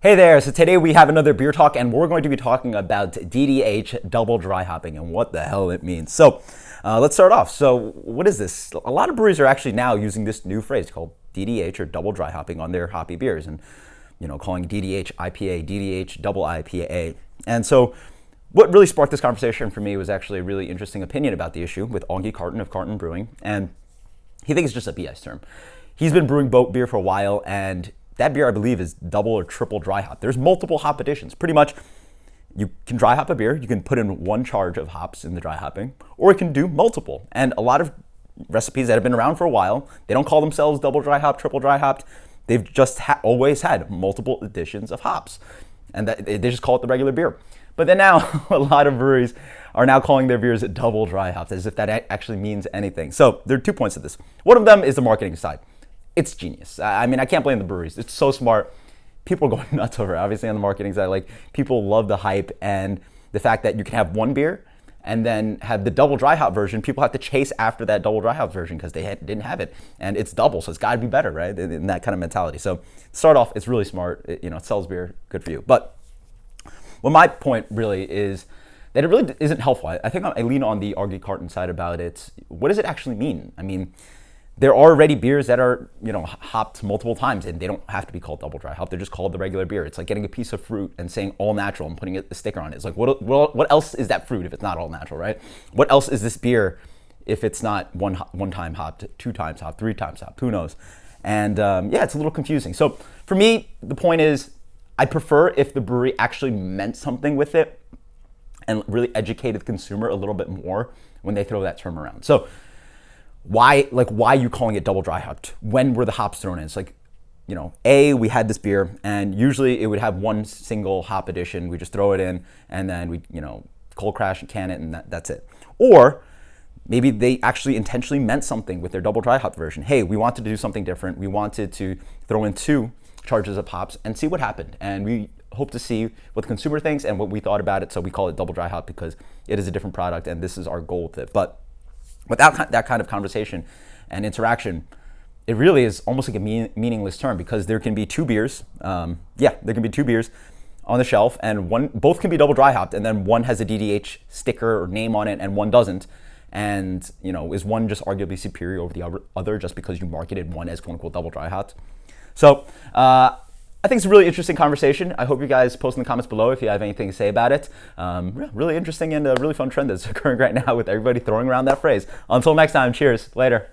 Hey there, so today we have another beer talk and we're going to be talking about DDH, double dry hopping, and what the hell it means. So let's start off. So what is this? A lot of breweries are actually now using this new phrase called DDH, or double dry hopping, on their hoppy beers, and calling DDH IPA, DDH double IPA. And so what really sparked this conversation for me was actually a really interesting opinion about the issue with Augie Carton of Carton Brewing, and he thinks it's just a BS term. He's been brewing boat beer for a while, and that beer, I believe, is double or triple dry hop. There's multiple hop additions. Pretty much, you can dry hop a beer, you can put in one charge of hops in the dry hopping, or it can do multiple. And a lot of recipes that have been around for a while, they don't call themselves double dry hop, triple dry hopped. They've just always had multiple additions of hops, and they just call it the regular beer. But then now, a lot of breweries are now calling their beers double dry hopped, as if that actually means anything. So there are 2 points to this. One of them is the marketing side. It's genius. I mean, I can't blame the breweries. It's so smart. People are going nuts over it. Obviously, on the marketing side, like, people love the hype and the fact that you can have one beer and then have the double dry hop version. People have to chase after that double dry hop version because they didn't have it, and it's double, so it's got to be better, right? In that kind of mentality. So start off, it's really smart. It sells beer, good for you. But well, my point really is that it really isn't helpful. I think I lean on the Augie Carton side about it. What does it actually mean? I mean, there are already beers that are, hopped multiple times, and they don't have to be called double dry hop. They're just called the regular beer. It's like getting a piece of fruit and saying all natural and putting a sticker on it. It's like, what else is that fruit if it's not all natural, right? What else is this beer if it's not one time hopped, 2 times hopped, 3 times hopped? Who knows? And it's a little confusing. So for me, the point is, I prefer if the brewery actually meant something with it and really educated the consumer a little bit more when they throw that term around. So why are you calling it double dry hopped? When were the hops thrown in? It's like, we had this beer, and usually it would have one single hop addition. We just throw it in, and then we, cold crash and can it, and that's it. Or maybe they actually intentionally meant something with their double dry hop version. Hey, we wanted to do something different. We wanted to throw in 2 charges of hops and see what happened. And we hope to see what the consumer thinks and what we thought about it. So we call it double dry hop because it is a different product, and this is our goal with it. But without that kind of conversation and interaction, it really is almost like a meaningless term, because there can be 2 beers. There can be 2 beers on the shelf, and both can be double dry hopped, and then one has a DDH sticker or name on it and one doesn't. And, is one just arguably superior over the other just because you marketed one as quote unquote double dry hopped? So I think it's a really interesting conversation. I hope you guys post in the comments below if you have anything to say about it. Really interesting and a really fun trend that's occurring right now with everybody throwing around that phrase. Until next time, cheers. Later.